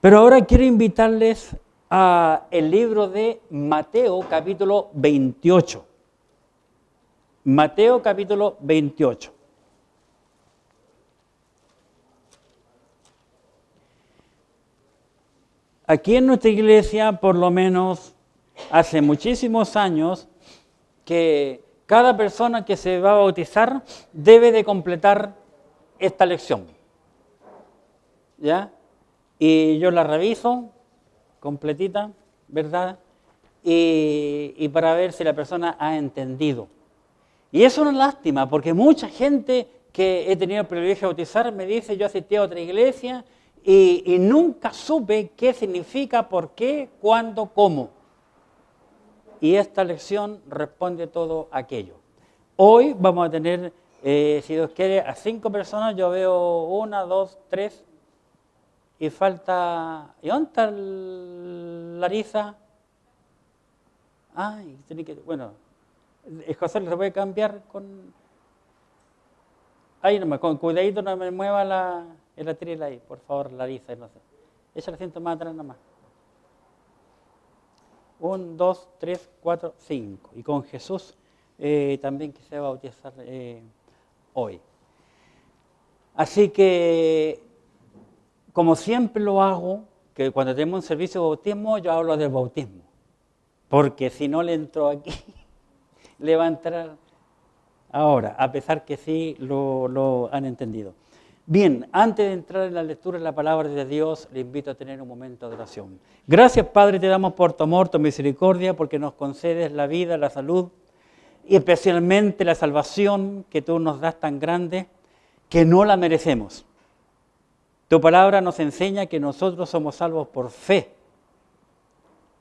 Pero ahora quiero invitarles a el libro de Mateo capítulo 28. Mateo capítulo 28. Aquí en nuestra iglesia, por lo menos hace muchísimos años, que cada persona que se va a bautizar debe de completar esta lección. ¿Ya? Y yo la reviso completita, ¿verdad? Y para ver si la persona ha entendido. Y es una lástima, porque mucha gente que he tenido el privilegio de bautizar me dice, yo asistí a otra iglesia y nunca supe qué significa, por qué, cuándo, cómo. Y esta lección responde todo aquello. Hoy vamos a tener, si Dios quiere, a 5 personas. Yo veo 1, 2, 3 y falta... ¿Y dónde está Larisa? Ay, tiene que... Bueno, José se puede cambiar con... Ahí nomás, con cuidadito no me mueva el atril ahí, por favor, Larisa, no sé. Ella la siento más atrás nomás. 1, 2, 3, 4, 5. Y con Jesús también que se va a bautizar hoy. Así que, como siempre lo hago, que cuando tenemos un servicio de bautismo, yo hablo del bautismo. Porque si no le entro aquí, le va a entrar ahora, a pesar que sí lo han entendido. Bien, antes de entrar en la lectura de la palabra de Dios, le invito a tener un momento de oración. Gracias, Padre, te damos por tu amor, tu misericordia, porque nos concedes la vida, la salud y especialmente la salvación que tú nos das tan grande que no la merecemos. Tu palabra nos enseña que nosotros somos salvos por fe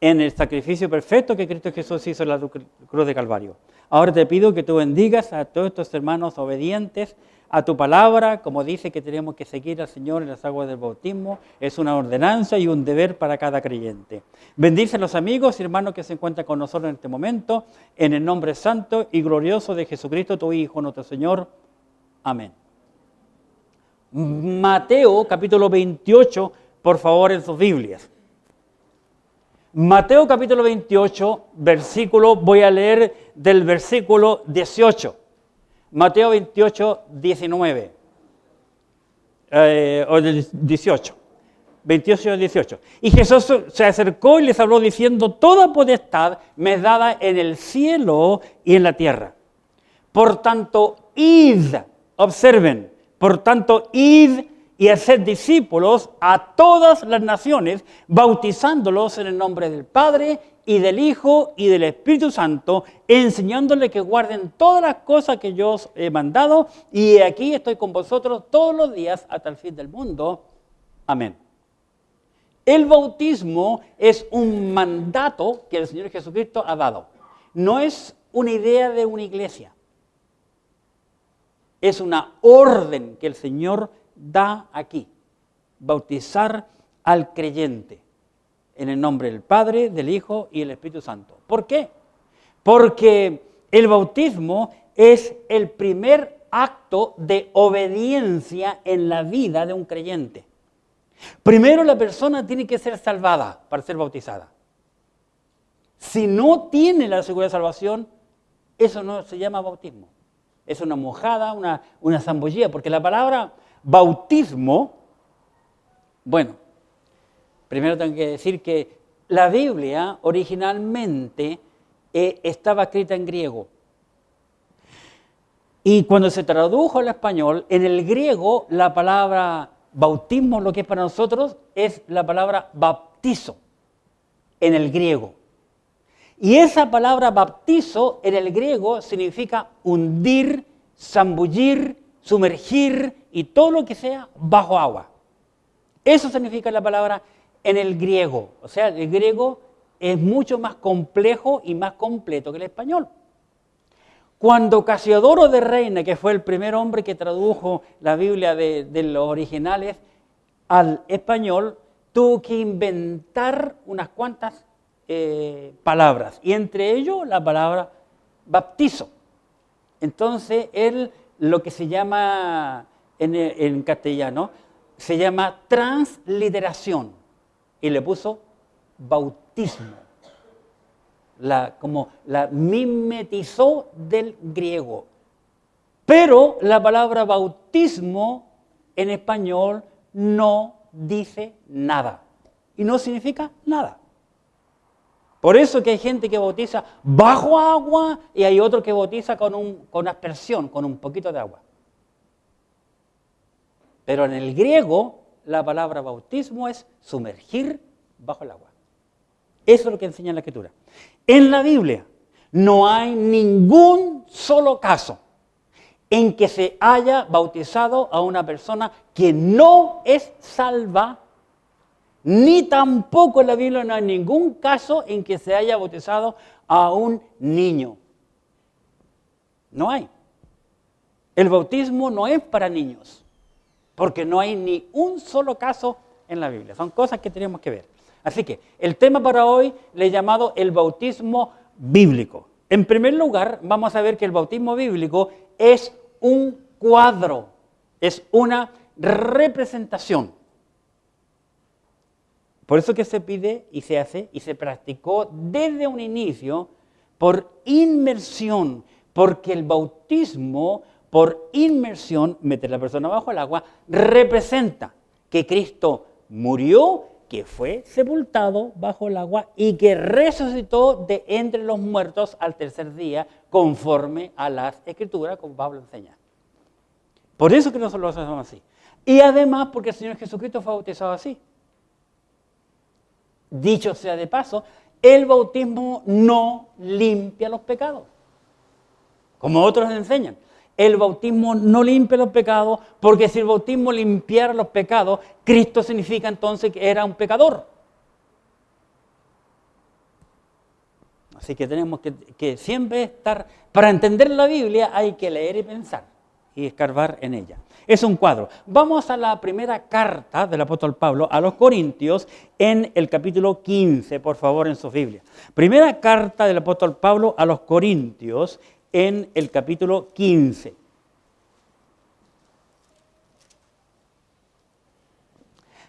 en el sacrificio perfecto que Cristo Jesús hizo en la cruz de Calvario. Ahora te pido que tú bendigas a todos estos hermanos obedientes a tu palabra, como dice que tenemos que seguir al Señor en las aguas del bautismo. Es una ordenanza y un deber para cada creyente. Bendice a los amigos y hermanos que se encuentran con nosotros en este momento, en el nombre santo y glorioso de Jesucristo, tu Hijo, nuestro Señor. Amén. Mateo capítulo 28, por favor, en sus Biblias. Mateo capítulo 28, versículo, voy a leer del versículo 18. Mateo 28, 19. O del 18. 28, 18. Y Jesús se acercó y les habló diciendo, toda potestad me es dada en el cielo y en la tierra. Por tanto, id, observen, por tanto, id y haced discípulos a todas las naciones, bautizándolos en el nombre del Padre y del Hijo y del Espíritu Santo, enseñándoles que guarden todas las cosas que yo os he mandado, y aquí estoy con vosotros todos los días hasta el fin del mundo. Amén. El bautismo es un mandato que el Señor Jesucristo ha dado. No es una idea de una iglesia. Es una orden que el Señor da aquí, bautizar al creyente en el nombre del Padre, del Hijo y del Espíritu Santo. ¿Por qué? Porque el bautismo es el primer acto de obediencia en la vida de un creyente. Primero la persona tiene que ser salvada para ser bautizada. Si no tiene la seguridad de salvación, eso no se llama bautismo. Es una mojada, una zambullida, porque la palabra bautismo, bueno, primero tengo que decir que la Biblia originalmente estaba escrita en griego. Y cuando se tradujo al español, en el griego la palabra bautismo, lo que es para nosotros, es la palabra baptizo, en el griego. Y esa palabra baptizo en el griego significa hundir, zambullir, sumergir y todo lo que sea bajo agua. Eso significa la palabra en el griego. O sea, el griego es mucho más complejo y más completo que el español. Cuando Casiodoro de Reina, que fue el primer hombre que tradujo la Biblia de los originales al español, tuvo que inventar unas cuantas palabras, y entre ellos la palabra baptizo. Entonces, él lo que se llama en castellano, se llama transliteración. y le puso bautismo. Como la mimetizó del griego. Pero la palabra bautismo en español no dice nada y no significa nada. Por eso que hay gente que bautiza bajo agua y hay otro que bautiza con aspersión, con un poquito de agua. Pero en el griego la palabra bautismo es sumergir bajo el agua. Eso es lo que enseña la Escritura. En la Biblia no hay ningún solo caso en que se haya bautizado a una persona que no es salva, ni tampoco en la Biblia no hay ningún caso en que se haya bautizado a un niño. No hay. El bautismo no es para niños, porque no hay ni un solo caso en la Biblia. Son cosas que tenemos que ver. Así que el tema para hoy le he llamado el bautismo bíblico. En primer lugar, vamos a ver que el bautismo bíblico es un cuadro, es una representación. Por eso que se pide y se hace y se practicó desde un inicio por inmersión, porque el bautismo por inmersión, meter a la persona bajo el agua, representa que Cristo murió, que fue sepultado bajo el agua y que resucitó de entre los muertos al tercer día, conforme a las Escrituras, como Pablo enseña. Por eso que nosotros lo hacemos así. Y además porque el Señor Jesucristo fue bautizado así. Dicho sea de paso, el bautismo no limpia los pecados, como otros enseñan. El bautismo no limpia los pecados, porque si el bautismo limpiara los pecados, Cristo significa entonces que era un pecador. Así que tenemos que siempre estar, para entender la Biblia hay que leer y pensar y escarbar en ella. Es un cuadro. Vamos a la primera carta del apóstol Pablo a los Corintios en el capítulo 15, por favor, en sus Biblias. Primera carta del apóstol Pablo a los Corintios en el capítulo 15.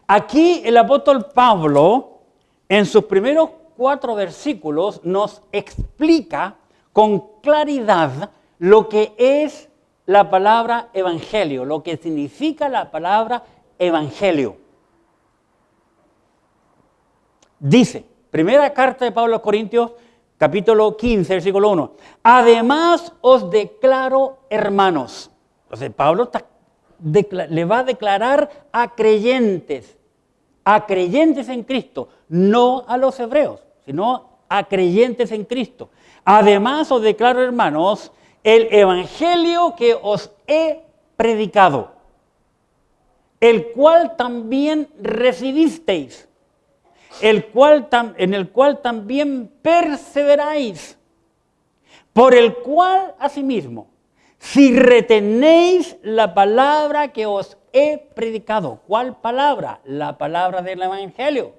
Aquí el apóstol Pablo, en sus primeros 4 versículos, nos explica con claridad lo que es la palabra evangelio, lo que significa la palabra evangelio. Dice, primera carta de Pablo a los Corintios, capítulo 15, versículo 1. Además os declaro, hermanos. Entonces Pablo le va a declarar a creyentes en Cristo, no a los hebreos, sino a creyentes en Cristo. Además os declaro, hermanos, el evangelio que os he predicado, el cual también recibisteis, en el cual también perseveráis, por el cual asimismo, si retenéis la palabra que os he predicado. ¿Cuál palabra? La palabra del evangelio.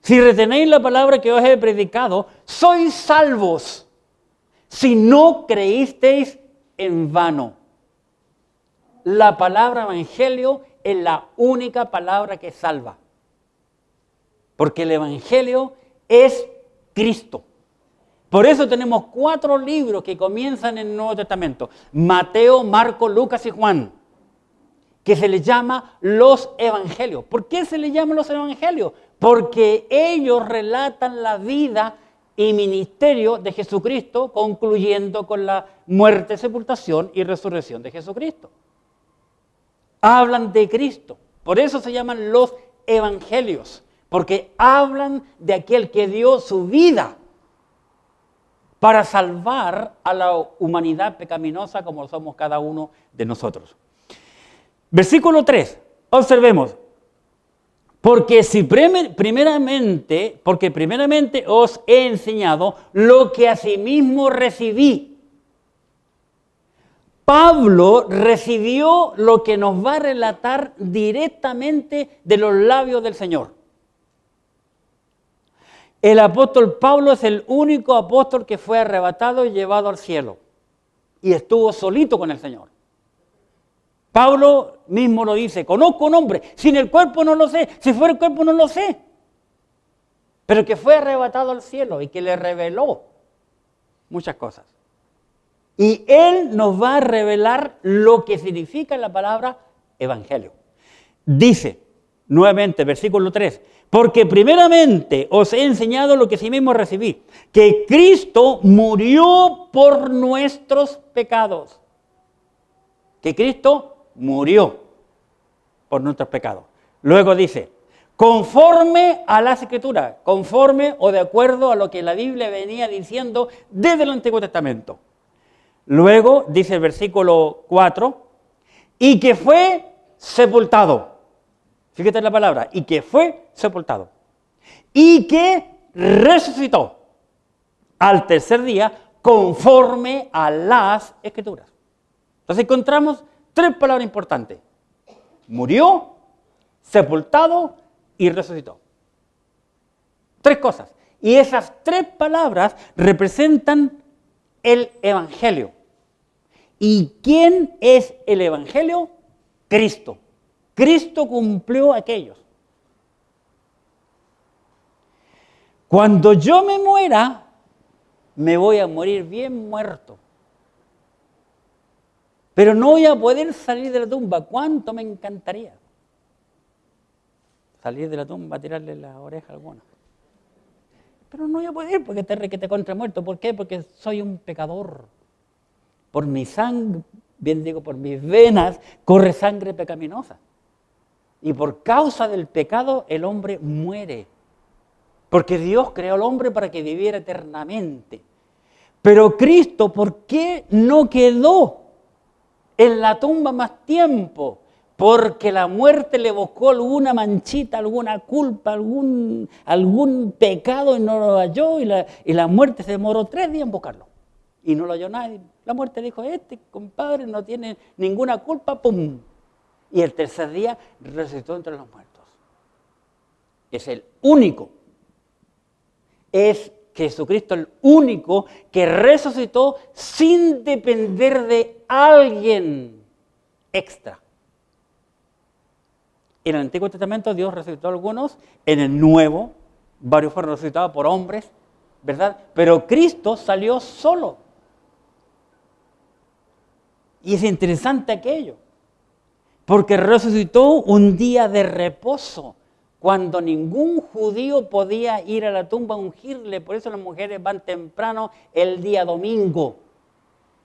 Si retenéis la palabra que os he predicado, sois salvos, si no creísteis en vano. La palabra evangelio es la única palabra que salva. Porque el evangelio es Cristo. Por eso tenemos 4 libros que comienzan en el Nuevo Testamento. Mateo, Marcos, Lucas y Juan. Que se les llama los evangelios. ¿Por qué se les llama los evangelios? Porque ellos relatan la vida y ministerio de Jesucristo, concluyendo con la muerte, sepultación y resurrección de Jesucristo. Hablan de Cristo. Por eso se llaman los evangelios. Porque hablan de aquel que dio su vida para salvar a la humanidad pecaminosa como somos cada uno de nosotros. Versículo 3, observemos. Porque primeramente os he enseñado lo que asimismo recibí. Pablo recibió lo que nos va a relatar directamente de los labios del Señor. El apóstol Pablo es el único apóstol que fue arrebatado y llevado al cielo. Y estuvo solito con el Señor. Pablo mismo lo dice, conozco un hombre, sin el cuerpo no lo sé, si fuera el cuerpo no lo sé. pero que fue arrebatado al cielo y que le reveló muchas cosas. Y Él nos va a revelar lo que significa la palabra evangelio. Dice, nuevamente, versículo 3, porque primeramente os he enseñado lo que sí mismo recibí, que Cristo murió por nuestros pecados. Que Cristo murió por nuestros pecados. Luego dice, conforme a las Escrituras, conforme o de acuerdo a lo que la Biblia venía diciendo desde el Antiguo Testamento. Luego dice el versículo 4, y que fue sepultado. Fíjate la palabra, y que fue sepultado. Y que resucitó al tercer día conforme a las Escrituras. Entonces encontramos tres palabras importantes. Murió, sepultado y resucitó. Tres cosas. Y esas tres palabras representan el Evangelio. ¿Y quién es el Evangelio? Cristo. Cristo cumplió aquellos. Cuando yo me muera, me voy a morir bien muerto. Pero no voy a poder salir de la tumba. ¿Cuánto me encantaría salir de la tumba a tirarle la oreja a alguno? Pero no voy a poder porque te contra muerto. ¿Por qué? Porque soy un pecador. Por mi sangre, bien digo, por mis venas, corre sangre pecaminosa. Y por causa del pecado el hombre muere. Porque Dios creó al hombre para que viviera eternamente. Pero Cristo, ¿por qué no quedó en la tumba más tiempo? Porque la muerte le buscó alguna manchita, alguna culpa, algún pecado y no lo halló. Y la muerte se demoró 3 días en buscarlo. Y no lo halló nadie. La muerte dijo, este compadre no tiene ninguna culpa, ¡pum! Y el tercer día resucitó entre los muertos. Es el único. Es Jesucristo el único que resucitó sin depender de alguien extra. En el Antiguo Testamento Dios resucitó a algunos, en el Nuevo varios fueron resucitados por hombres, ¿verdad? Pero Cristo salió solo. Y es interesante aquello, porque resucitó un día de reposo, cuando ningún judío podía ir a la tumba a ungirle. Por eso las mujeres van temprano el día domingo,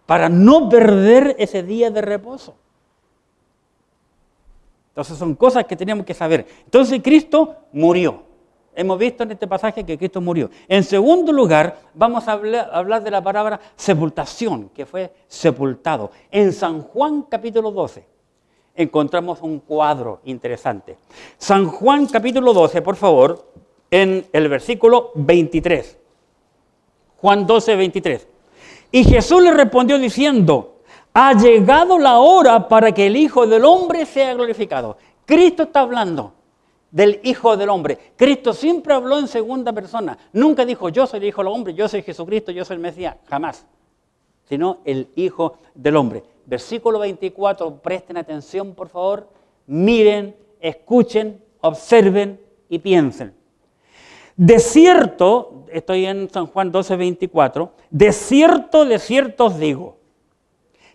para no perder ese día de reposo. Entonces son cosas que tenemos que saber. Entonces Cristo murió. Hemos visto en este pasaje que Cristo murió. En segundo lugar, vamos a hablar de la palabra sepultación, que fue sepultado. En San Juan capítulo 12 encontramos un cuadro interesante. San Juan capítulo 12, por favor, en el versículo 23. Juan 12, 23. Y Jesús le respondió diciendo, ha llegado la hora para que el Hijo del Hombre sea glorificado. Cristo está hablando del Hijo del Hombre. Cristo siempre habló en segunda persona. Nunca dijo, yo soy el Hijo del Hombre, yo soy Jesucristo, yo soy el Mesías. Jamás. Sino el Hijo del Hombre. Versículo 24, presten atención, por favor. Miren, escuchen, observen y piensen. De cierto, estoy en San Juan 12, 24, de cierto os digo,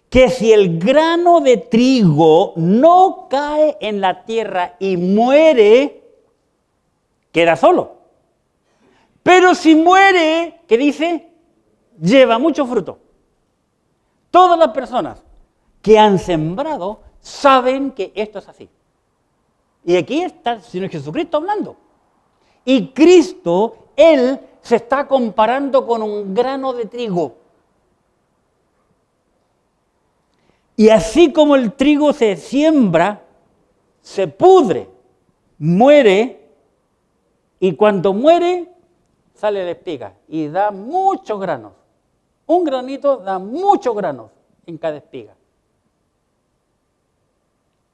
que si el grano de trigo no cae en la tierra y muere, queda solo. Pero si muere, ¿qué dice? Lleva mucho fruto. Todas las personas que han sembrado saben que esto es así. Y aquí está el Señor Jesucristo hablando. Y Cristo, Él se está comparando con un grano de trigo. Y así como el trigo se siembra, se pudre, muere, y cuando muere, sale la espiga y da muchos granos. Un granito da muchos granos en cada espiga.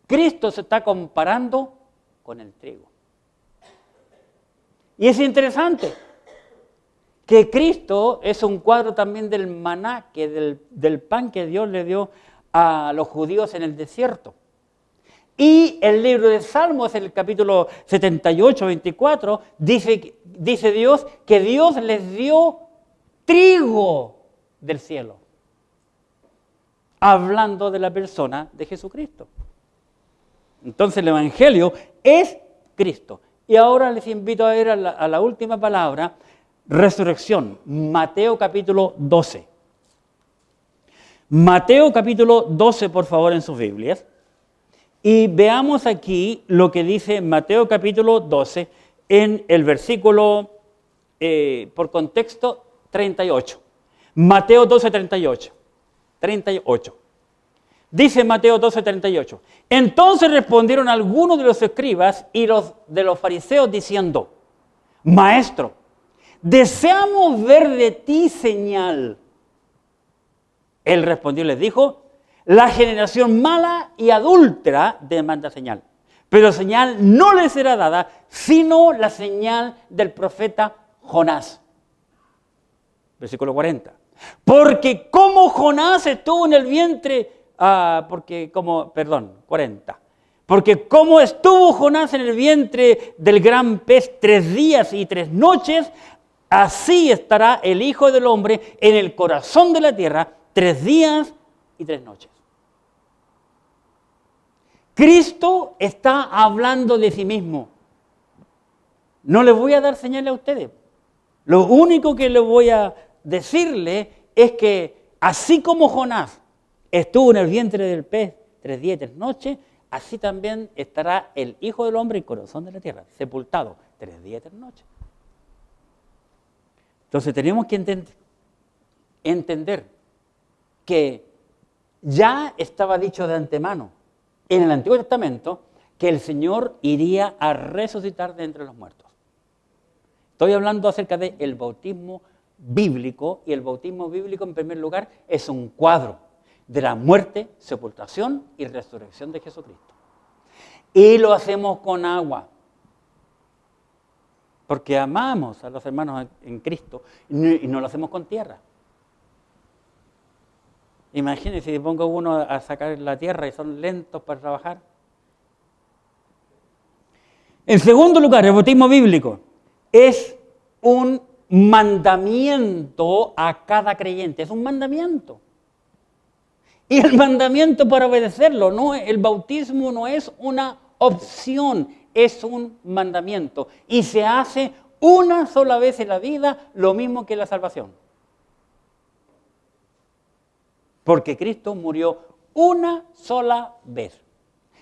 Cristo se está comparando con el trigo. Y es interesante que Cristo es un cuadro también del maná, del pan que Dios le dio a los judíos en el desierto. Y el libro de Salmos, en el capítulo 78, 24, dice dice Dios que Dios les dio trigo del cielo, hablando de la persona de Jesucristo. Entonces el Evangelio es Cristo. Y ahora les invito a ver a la última palabra, resurrección, Mateo capítulo 12. Mateo capítulo 12, por favor, en sus Biblias. Y veamos aquí lo que dice Mateo capítulo 12 en el versículo, por contexto, 38. Mateo 12, 38. 38. Dice Mateo 12, 38. Entonces respondieron algunos de los escribas y los de los fariseos diciendo: Maestro, deseamos ver de ti señal. Él respondió y les dijo: la generación mala y adúltera demanda señal, pero señal no les será dada, sino la señal del profeta Jonás. Versículo 40. Porque como Jonás estuvo en el vientre, 40. Porque como estuvo Jonás en el vientre del gran pez 3 días y 3 noches, así estará el Hijo del Hombre en el corazón de la tierra 3 días y 3 noches. Cristo está hablando de sí mismo. No les voy a dar señales a ustedes. Lo único que les voy a decirle es que así como Jonás estuvo en el vientre del pez 3 días y 3 noches, así también estará el Hijo del Hombre en el corazón de la tierra, sepultado 3 días y 3 noches. Entonces tenemos que entender que ya estaba dicho de antemano en el Antiguo Testamento que el Señor iría a resucitar de entre los muertos. Estoy hablando acerca del bautismo bíblico, y el bautismo bíblico, en primer lugar, es un cuadro de la muerte, sepultación y resurrección de Jesucristo. Y lo hacemos con agua, porque amamos a los hermanos en Cristo, y no lo hacemos con tierra. Imagínense si pongo uno a sacar la tierra y son lentos para trabajar. En segundo lugar, el bautismo bíblico es un mandamiento a cada creyente, es un mandamiento. Y el mandamiento para obedecerlo, el bautismo no es una opción, es un mandamiento. Y se hace una sola vez en la vida, lo mismo que la salvación. Porque Cristo murió una sola vez.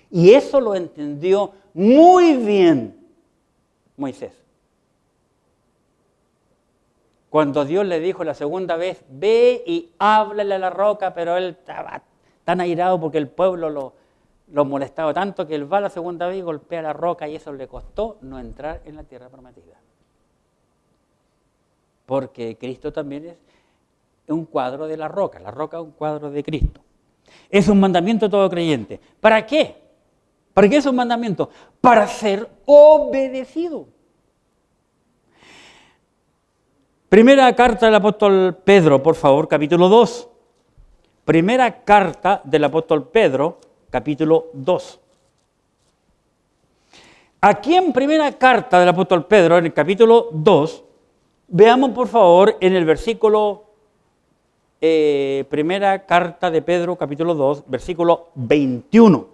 Y eso lo entendió muy bien Moisés. Cuando Dios le dijo la segunda vez, ve y háblale a la roca, pero él estaba tan airado porque el pueblo lo molestaba tanto que él va la segunda vez y golpea la roca, y eso le costó no entrar en la tierra prometida. Porque Cristo también es un cuadro de la roca es un cuadro de Cristo. Es un mandamiento todo creyente. ¿Para qué? ¿Para qué es un mandamiento? Para ser obedecido. Primera carta del apóstol Pedro, por favor, capítulo 2. Primera carta del apóstol Pedro, capítulo 2. Aquí en primera carta del apóstol Pedro, en el capítulo 2, veamos por favor en el versículo, primera carta de Pedro, capítulo 2, versículo 21.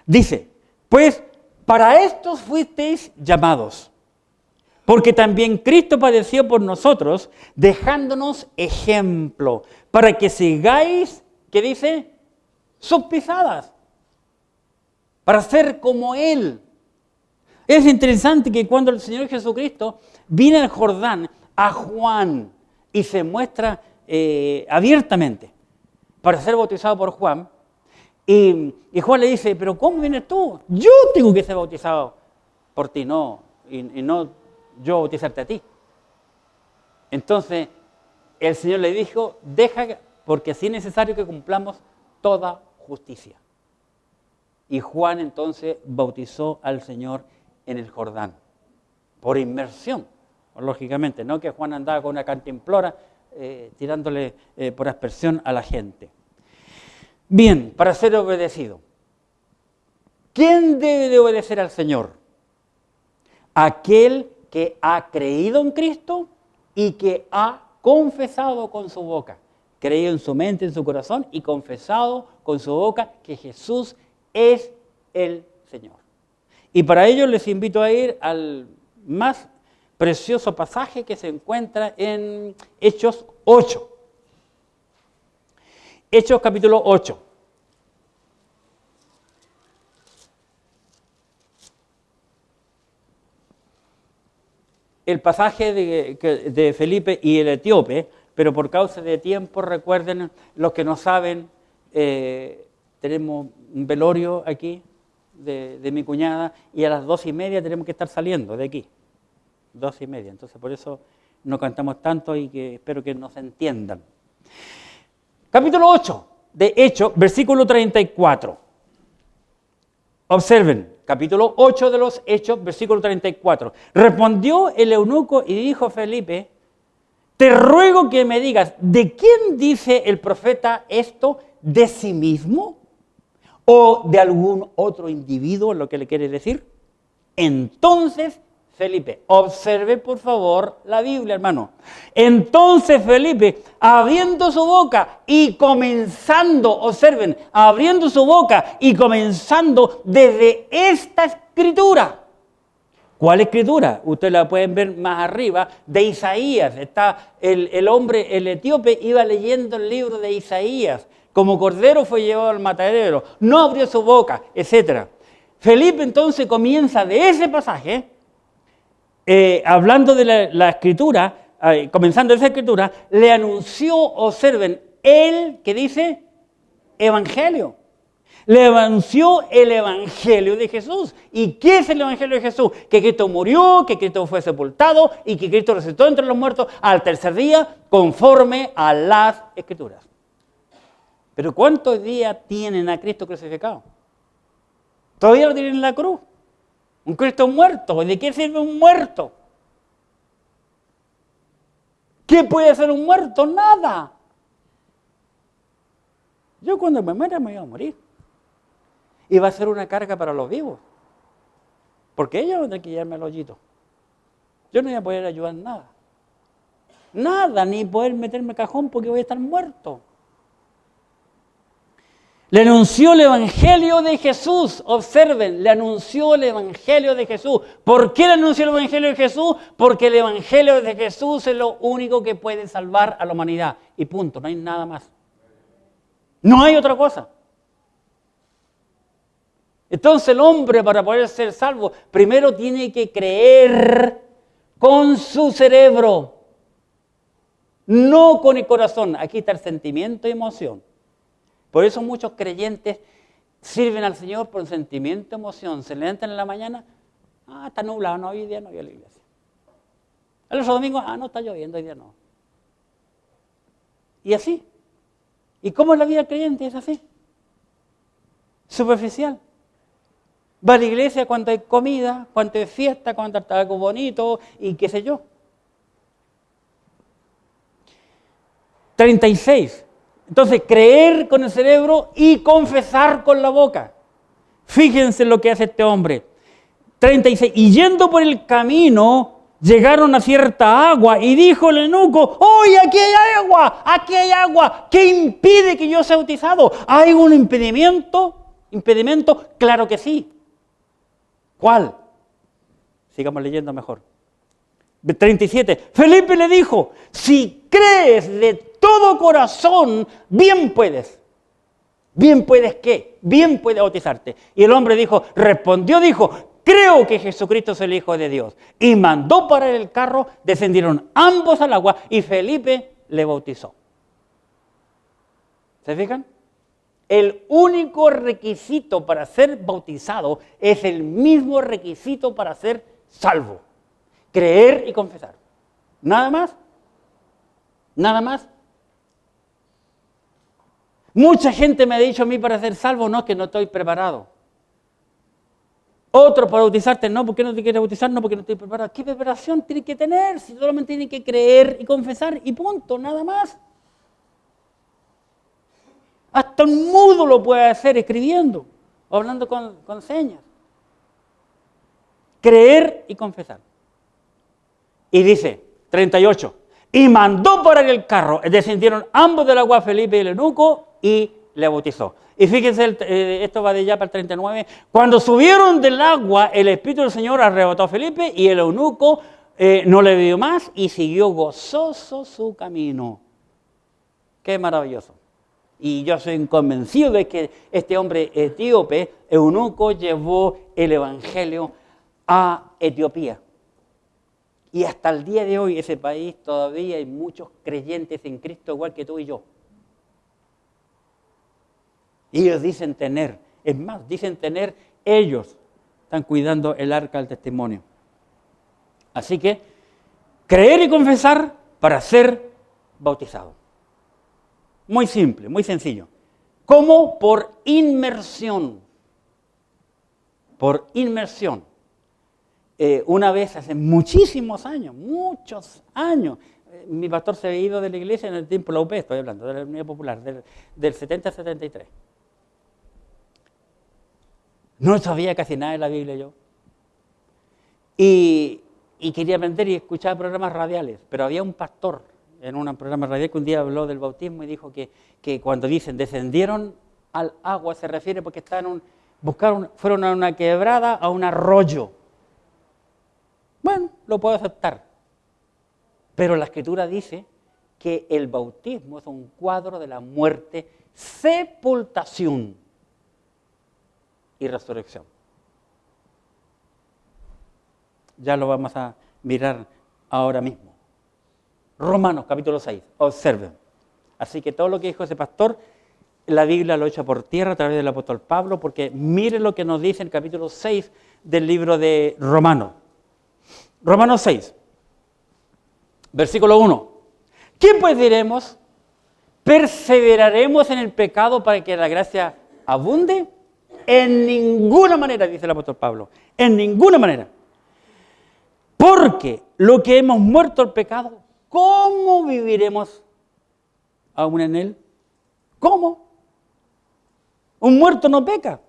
Dice, pues para estos fuisteis llamados, porque también Cristo padeció por nosotros, dejándonos ejemplo, para que sigáis, ¿qué dice? Sus pisadas, para ser como Él. Es interesante que cuando el Señor Jesucristo viene al Jordán a Juan y se muestra abiertamente para ser bautizado por Juan, y Juan le dice, pero ¿cómo vienes tú? Yo tengo que ser bautizado por ti, y no yo bautizarte a ti. Entonces el Señor le dijo, deja, porque así es necesario que cumplamos toda justicia. Y Juan entonces bautizó al Señor en el Jordán, por inmersión, lógicamente, no que Juan andaba con una cantimplora tirándole por aspersión a la gente. Bien, para ser obedecido. ¿Quién debe de obedecer al Señor? aquel que ha creído en Cristo y que ha confesado con su boca, creído en su mente, en su corazón y confesado con su boca que Jesús es el Señor. Y para ello les invito a ir al más precioso pasaje que se encuentra en Hechos 8. Hechos capítulo 8. El pasaje de Felipe y el etíope, pero por causa de tiempo, recuerden, los que no saben, tenemos un velorio aquí de mi cuñada y a las 2:30 tenemos que estar saliendo de aquí. 2:30, entonces por eso no cantamos tanto y que espero que nos entiendan. Capítulo 8 de Hechos, versículo 34. Observen, capítulo 8 de los Hechos, versículo 34. Respondió el eunuco y dijo a Felipe, te ruego que me digas, ¿de quién dice el profeta esto? ¿De sí mismo? ¿O de algún otro individuo, lo que le quiere decir? Entonces Felipe, observe por favor la Biblia, hermano. Entonces Felipe, abriendo su boca y comenzando, observen, abriendo su boca y comenzando desde esta escritura. ¿Cuál escritura? Ustedes la pueden ver más arriba, de Isaías. Está el hombre, el etíope, iba leyendo el libro de Isaías. Como cordero fue llevado al matadero, no abrió su boca, etc. Felipe entonces comienza de ese pasaje, hablando de la escritura, comenzando esa escritura, le anunció, observen, él que dice evangelio. Le anunció el evangelio de Jesús. ¿Y qué es el evangelio de Jesús? Que Cristo murió, que Cristo fue sepultado y que Cristo resucitó entre los muertos al tercer día conforme a las escrituras. Pero ¿cuántos días tienen a Cristo crucificado? Todavía lo tienen en la cruz. Un Cristo muerto. ¿De qué sirve un muerto? ¿Qué puede hacer un muerto? Nada. Yo cuando me muera me voy a morir. Y va a ser una carga para los vivos. Porque ellos van a tener que llevarme al hoyito. Yo no voy a poder ayudar en nada. Nada, ni poder meterme cajón porque voy a estar muerto. Le anunció el evangelio de Jesús. Observen, le anunció el evangelio de Jesús. ¿Por qué le anunció el evangelio de Jesús? Porque el evangelio de Jesús es lo único que puede salvar a la humanidad. Y punto, no hay nada más. No hay otra cosa. Entonces el hombre, para poder ser salvo, primero tiene que creer con su cerebro, no con el corazón. Aquí está el sentimiento y emoción. Por eso muchos creyentes sirven al Señor por sentimiento y emoción. Se levantan en la mañana, está nublado, no, hoy día no voy a la iglesia. El otro domingo, no está lloviendo, hoy día no. Y así. ¿Y cómo es la vida del creyente? Es así. Superficial. Va a la iglesia cuando hay comida, cuando hay fiesta, cuando está algo bonito y qué sé yo. 36. Entonces, creer con el cerebro y confesar con la boca. Fíjense lo que hace este hombre. 36. Y yendo por el camino, llegaron a cierta agua y dijo el eunuco, ¡oye, aquí hay agua! ¡Aquí hay agua! ¿Qué impide que yo sea bautizado? ¿Hay un impedimento? ¿Impedimento? Claro que sí. ¿Cuál? Sigamos leyendo mejor. 37. Felipe le dijo, si crees de todo corazón, bien puedes. ¿Bien puedes qué? Bien puedes bautizarte. Y el hombre dijo, creo que Jesucristo es el Hijo de Dios. Y mandó parar el carro, descendieron ambos al agua y Felipe le bautizó. ¿Se fijan? El único requisito para ser bautizado es el mismo requisito para ser salvo. Creer y confesar. ¿Nada más? ¿Nada más? Mucha gente me ha dicho a mí para ser salvo, no, que no estoy preparado. Otro para bautizarte, no, ¿por qué no te quieres bautizar? No, porque no estoy preparado. ¿Qué preparación tiene que tener? Si solamente tiene que creer y confesar y punto, nada más. Hasta un mudo lo puede hacer escribiendo o hablando con señas. creer y confesar. Y dice, 38, y mandó parar el carro, descendieron ambos del agua Felipe y el eunuco y le bautizó. Y fíjense, esto va de ya para el 39, cuando subieron del agua, el Espíritu del Señor arrebató a Felipe y el eunuco no le vio más y siguió gozoso su camino. Qué maravilloso. Y yo soy convencido de que este hombre etíope, eunuco, llevó el evangelio a Etiopía. Y hasta el día de hoy, ese país todavía hay muchos creyentes en Cristo, igual que tú y yo. Y ellos dicen tener, es más, dicen tener, ellos están cuidando el arca del testimonio. Así que, creer y confesar para ser bautizado. Muy simple, muy sencillo. ¿Cómo? Por inmersión. Por inmersión. Una vez, hace muchísimos años, mi pastor se había ido de la iglesia en el tiempo de la UP, estoy hablando, de la Unidad Popular, del 70 al 73. No sabía casi nada de la Biblia yo. Y quería aprender y escuchaba programas radiales, pero había un pastor en un programa radial que un día habló del bautismo y dijo que cuando dicen descendieron al agua se refiere porque fueron a una quebrada, a un arroyo. Bueno, lo puedo aceptar. Pero la Escritura dice que el bautismo es un cuadro de la muerte, sepultación y resurrección. Ya lo vamos a mirar ahora mismo. Romanos capítulo 6, observen. Así que todo lo que dijo ese pastor, la Biblia lo echa por tierra a través del apóstol Pablo, porque miren lo que nos dice el capítulo 6 del libro de Romanos. Romanos 6, versículo 1. ¿Qué pues diremos? ¿Perseveraremos en el pecado para que la gracia abunde? En ninguna manera, dice el apóstol Pablo, en ninguna manera. Porque lo que hemos muerto al pecado, ¿cómo viviremos aún en él? ¿Cómo? Un muerto no peca.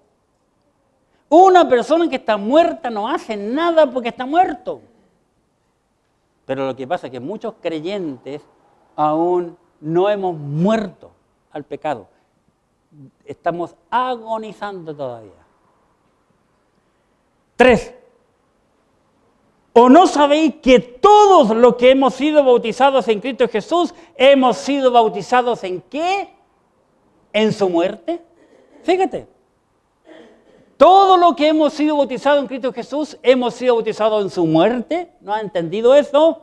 Una persona que está muerta no hace nada porque está muerto. Pero lo que pasa es que muchos creyentes aún no hemos muerto al pecado. Estamos agonizando todavía. 3. ¿O no sabéis que todos los que hemos sido bautizados en Cristo Jesús, hemos sido bautizados en qué? ¿En su muerte? Fíjate. Todo lo que hemos sido bautizados en Cristo Jesús, hemos sido bautizados en su muerte. ¿No ha entendido eso?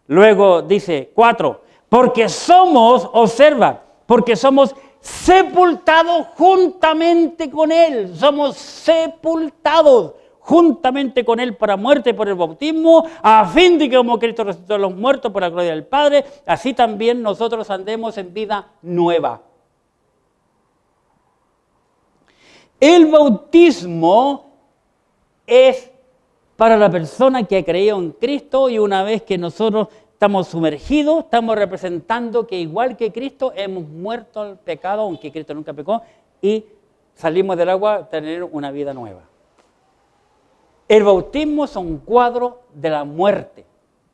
Luego dice 4. Porque somos, observa, porque somos sepultados juntamente con Él. Somos sepultados juntamente con Él para muerte por el bautismo, a fin de que como Cristo resucitó a los muertos por la gloria del Padre, así también nosotros andemos en vida nueva. El bautismo es para la persona que ha creído en Cristo y una vez que nosotros estamos sumergidos, estamos representando que igual que Cristo hemos muerto al pecado, aunque Cristo nunca pecó, y salimos del agua a tener una vida nueva. El bautismo es un cuadro de la muerte,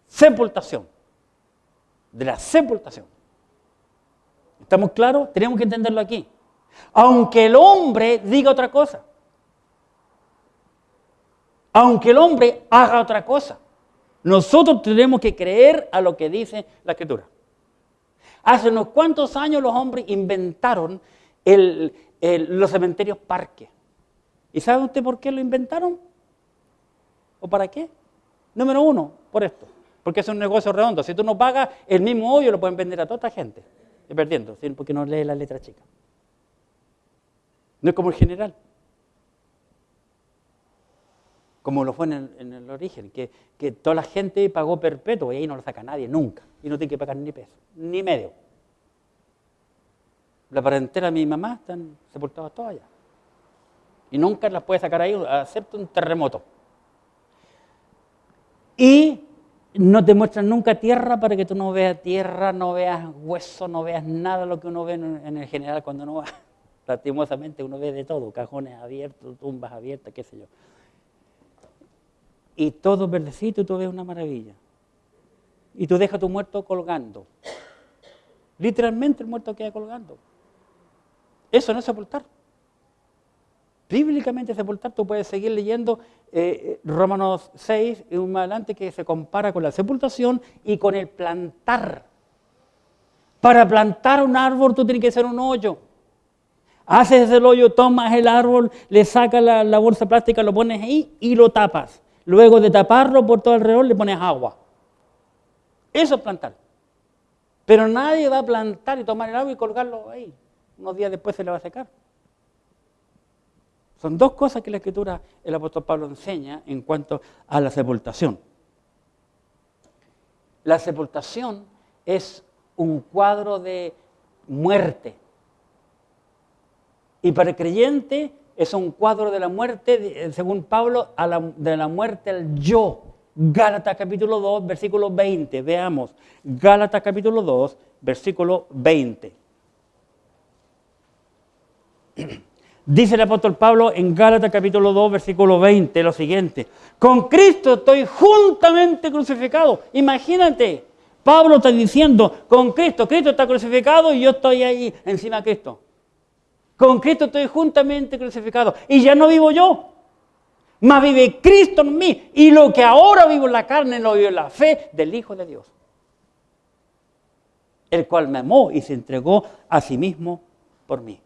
sepultación, de la sepultación. ¿Estamos claros? Tenemos que entenderlo aquí. Aunque el hombre diga otra cosa, aunque el hombre haga otra cosa, nosotros tenemos que creer a lo que dice la Escritura. Hace unos cuantos años los hombres inventaron los cementerios parques. ¿Y sabe usted por qué lo inventaron? ¿O para qué? Número 1, por esto. Porque es un negocio redondo. Si tú no pagas, el mismo hoyo lo pueden vender a toda esta gente. Y perdiendo, ¿sí? Porque no lee la letra chica. No es como el general. Como lo fue en el origen, que toda la gente pagó perpetuo y ahí no lo saca nadie, nunca. Y no tiene que pagar ni peso, ni medio. La parentela de mi mamá están sepultadas todas allá. Y nunca las puede sacar ahí, excepto un terremoto. Y no te muestran nunca tierra para que tú no veas tierra, no veas hueso, no veas nada de lo que uno ve en el general cuando uno va. Lastimosamente uno ve de todo, cajones abiertos, tumbas abiertas, qué sé yo. y todo verdecito y tú ves una maravilla. Y tú dejas a tu muerto colgando. Literalmente el muerto queda colgando. Eso no es sepultar. Bíblicamente sepultar, tú puedes seguir leyendo Romanos 6 y más adelante, que se compara con la sepultación y con el plantar. Para plantar un árbol tú tienes que hacer un hoyo. Haces el hoyo, tomas el árbol, le sacas la bolsa plástica, lo pones ahí y lo tapas. Luego de taparlo por todo alrededor le pones agua. Eso es plantar. Pero nadie va a plantar y tomar el árbol y colgarlo ahí. Unos días después se le va a secar. Son dos cosas que la Escritura, el apóstol Pablo enseña en cuanto a la sepultación. La sepultación es un cuadro de muerte. Y para el creyente es un cuadro de la muerte, según Pablo, de la muerte al yo. Gálatas capítulo 2, versículo 20. Veamos, Gálatas capítulo 2, versículo 20. Dice el apóstol Pablo en Gálatas capítulo 2, versículo 20, lo siguiente: con Cristo estoy juntamente crucificado. Imagínate, Pablo está diciendo, con Cristo está crucificado y yo estoy ahí encima de Cristo. Con Cristo estoy juntamente crucificado y ya no vivo yo, mas vive Cristo en mí, y lo que ahora vivo en la carne lo vivo en la fe del Hijo de Dios, el cual me amó y se entregó a sí mismo por mí.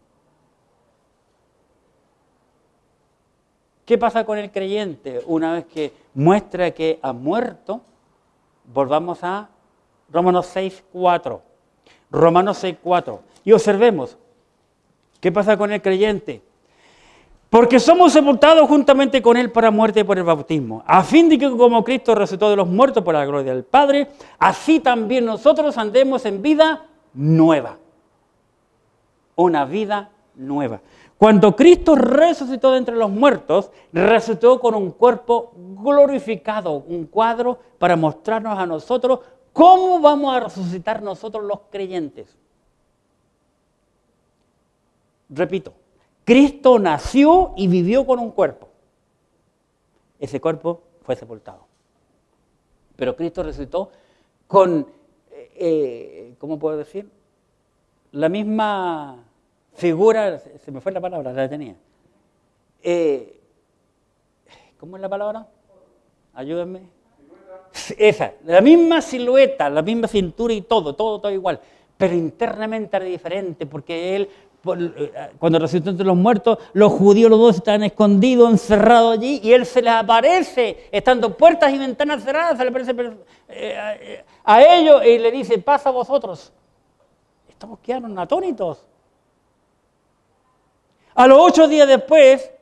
¿Qué pasa con el creyente una vez que muestra que ha muerto? Volvamos a Romanos 6:4. Romanos 6:4. Y observemos, ¿qué pasa con el creyente? Porque somos sepultados juntamente con Él para muerte por el bautismo, a fin de que como Cristo resucitó de los muertos por la gloria del Padre, así también nosotros andemos en vida nueva. Una vida nueva. Cuando Cristo resucitó de entre los muertos, resucitó con un cuerpo glorificado, un cuadro para mostrarnos a nosotros cómo vamos a resucitar nosotros los creyentes. Repito, Cristo nació y vivió con un cuerpo. Ese cuerpo fue sepultado. Pero Cristo resucitó con, ¿cómo puedo decir? La misma figura, se me fue la palabra, la tenía. ¿Cómo es la palabra? Ayúdenme. Esa, la misma silueta, la misma cintura y todo igual. Pero internamente era diferente, porque Él, cuando resucitó entre los muertos, los judíos los dos estaban escondidos, encerrados allí, y Él se les aparece, estando puertas y ventanas cerradas, se le aparece a ellos y le dice, pasa a vosotros. Estamos quedando atónitos. A los 8 días después,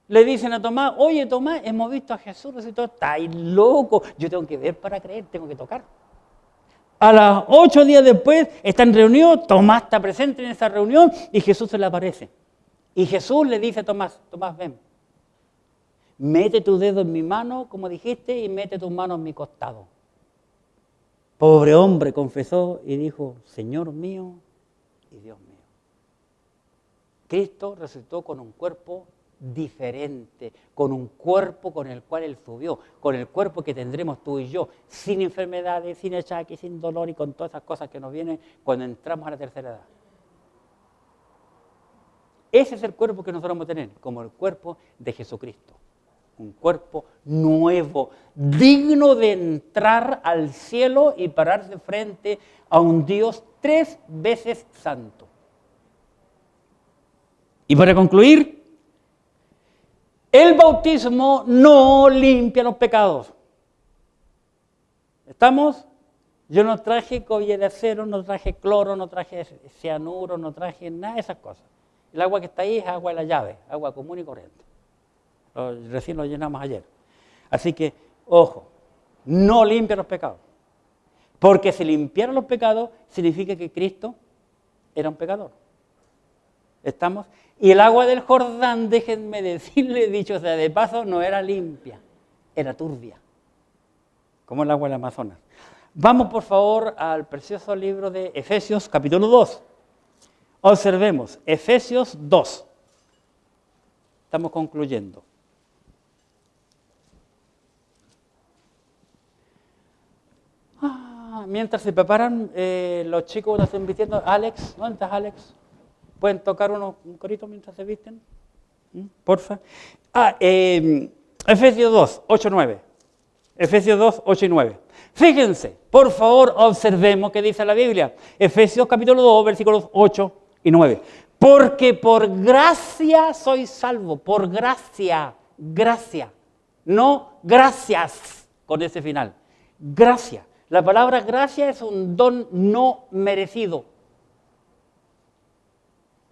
le dicen a Tomás, oye Tomás, hemos visto a Jesús resucitó, estáis loco, yo tengo que ver para creer, tengo que tocar. A los 8 días después están reunidos, Tomás está presente en esa reunión y Jesús se le aparece. Y Jesús le dice a Tomás, Tomás, ven, mete tu dedo en mi mano, como dijiste, y mete tu mano en mi costado. Pobre hombre, confesó y dijo, Señor mío y Dios mío. Cristo resucitó con un cuerpo diferente, con un cuerpo con el cual Él subió, con el cuerpo que tendremos tú y yo, sin enfermedades, sin achaques, sin dolor y con todas esas cosas que nos vienen cuando entramos a la tercera edad. Ese es el cuerpo que nosotros vamos a tener, como el cuerpo de Jesucristo. Un cuerpo nuevo, digno de entrar al cielo y pararse frente a un Dios 3 veces santo. Y para concluir, el bautismo no limpia los pecados. ¿Estamos? Yo no traje cobre de acero, no traje cloro, no traje cianuro, no traje nada de esas cosas. El agua que está ahí es agua de la llave, agua común y corriente. Recién lo llenamos ayer. Así que, ojo, no limpia los pecados. Porque si limpiaron los pecados, significa que Cristo era un pecador. ¿Estamos? Y el agua del Jordán, déjenme decirle, dicho sea de paso, no era limpia, era turbia, como el agua del Amazonas. Vamos, por favor, al precioso libro de Efesios, capítulo 2. Observemos, Efesios 2. Estamos concluyendo. Mientras se preparan, los chicos están vistiendo. Alex, ¿dónde estás, Alex? ¿Pueden tocar un corito mientras se visten? Porfa. Efesios 2, 8 y 9. Efesios 2, 8 y 9. Fíjense, por favor, observemos qué dice la Biblia. Efesios capítulo 2, versículos 8 y 9. Porque por gracia soy salvo, por gracia, no gracias con ese final. Gracia. La palabra gracia es un don no merecido.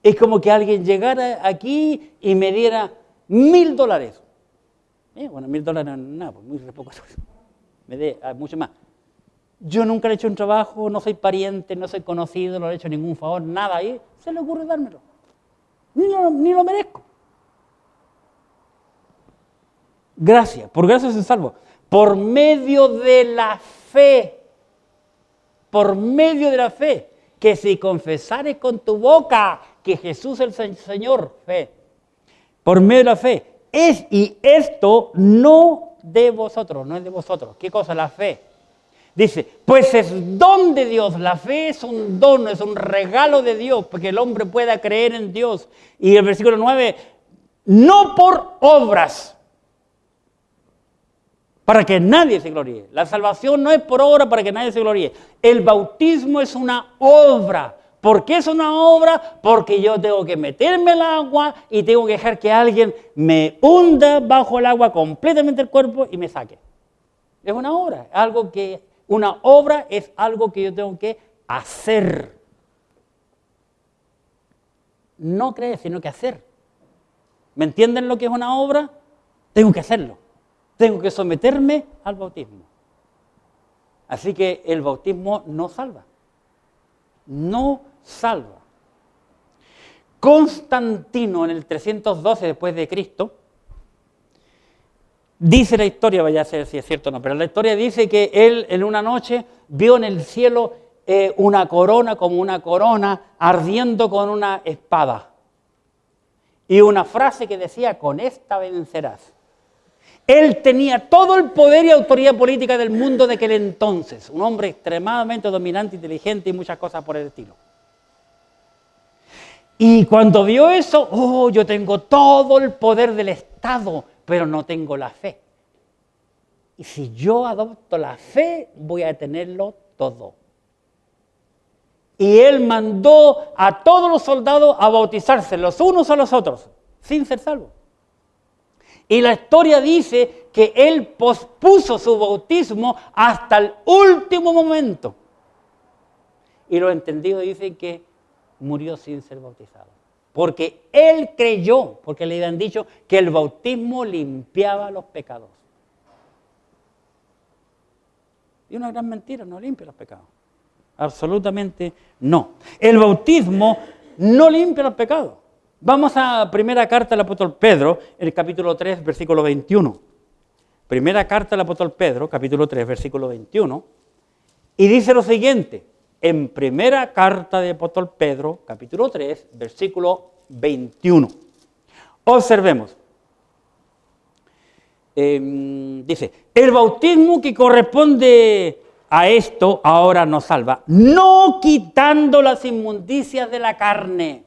Es como que alguien llegara aquí y me diera $1,000. Bueno, $1,000 no es nada, pues muy poco. Me dé mucho más. Yo nunca le he hecho un trabajo, no soy pariente, no soy conocido, no le he hecho ningún favor, nada. Y se le ocurre dármelo. Ni lo merezco. Gracias, por gracia soy salvo. Por medio de la fe. Por medio de la fe. Que si confesares con tu boca que Jesús es el Señor, fe. Por medio de la fe. Y esto no de vosotros, no es de vosotros. ¿Qué cosa? La fe. Dice, pues es don de Dios. La fe es un don, es un regalo de Dios, porque el hombre pueda creer en Dios. Y el versículo 9, no por obras, para que nadie se gloríe. La salvación no es por obra para que nadie se gloríe. El bautismo es una obra. ¿Por qué es una obra? Porque yo tengo que meterme al agua y tengo que dejar que alguien me hunda bajo el agua completamente el cuerpo y me saque. Es una obra. Una obra es algo que yo tengo que hacer. No creer, sino que hacer. ¿Me entienden lo que es una obra? Tengo que hacerlo. Tengo que someterme al bautismo. Así que el bautismo no salva. No salva. Constantino en el 312 después de Cristo, dice la historia, vaya a ser si es cierto o no, pero la historia dice que él en una noche vio en el cielo una corona, como una corona, ardiendo con una espada. Y una frase que decía, con esta vencerás. Él tenía todo el poder y autoridad política del mundo de aquel entonces. Un hombre extremadamente dominante, inteligente y muchas cosas por el estilo. Y cuando vio eso, yo tengo todo el poder del Estado, pero no tengo la fe. Y si yo adopto la fe, voy a tenerlo todo. Y él mandó a todos los soldados a bautizarse los unos a los otros, sin ser salvos. Y la historia dice que él pospuso su bautismo hasta el último momento. Y los entendidos dicen que murió sin ser bautizado. Porque él creyó, porque le habían dicho que el bautismo limpiaba los pecados. Y una gran mentira, no limpia los pecados. Absolutamente no. El bautismo no limpia los pecados. Vamos a primera carta del apóstol Pedro, el capítulo 3, versículo 21. Primera carta del apóstol Pedro, capítulo 3, versículo 21. Y dice lo siguiente, en primera carta del apóstol Pedro, capítulo 3, versículo 21. Observemos. Dice, el bautismo que corresponde a esto ahora nos salva, no quitando las inmundicias de la carne.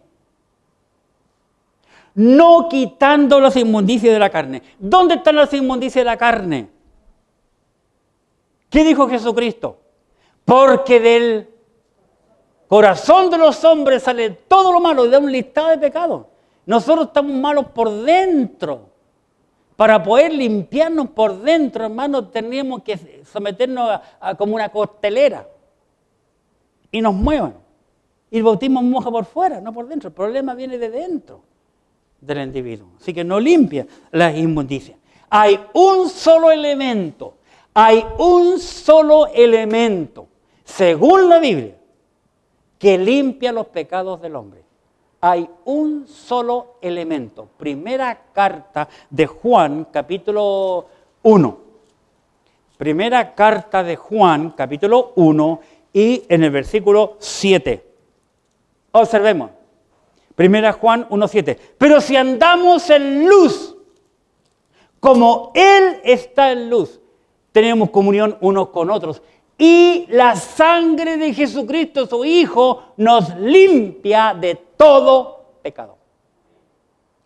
No quitando las inmundicias de la carne. ¿Dónde están las inmundicias de la carne? ¿Qué dijo Jesucristo? Porque del corazón de los hombres sale todo lo malo, y da un listado de pecados. Nosotros estamos malos por dentro. Para poder limpiarnos por dentro, hermanos, tenemos que someternos a como una costelera. Y nos muevan. Y el bautismo moja por fuera, no por dentro. El problema viene de dentro del individuo. Así que no limpia las inmundicias. Hay un solo elemento, según la Biblia, que limpia los pecados del hombre. Hay un solo elemento. Primera carta de Juan, capítulo 1. Primera carta de Juan, capítulo 1, y en el versículo 7. Observemos. Primera Juan 1:7. Pero si andamos en luz, como Él está en luz, tenemos comunión unos con otros. Y la sangre de Jesucristo, su Hijo, nos limpia de todo pecado.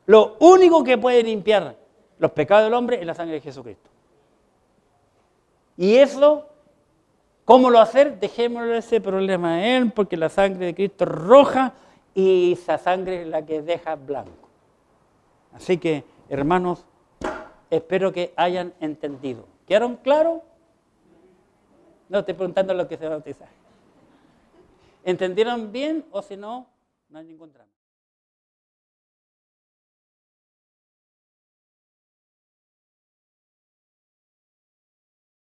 Lo único que puede limpiar los pecados del hombre es la sangre de Jesucristo. Y eso, ¿cómo lo hacer? Dejémosle ese problema a Él, porque la sangre de Cristo es roja y esa sangre es la que deja blanco. Así que, hermanos, espero que hayan entendido. ¿Quedaron claros? No, estoy preguntando a los que se bautizan. ¿Entendieron bien o si no, no hay ningún drama?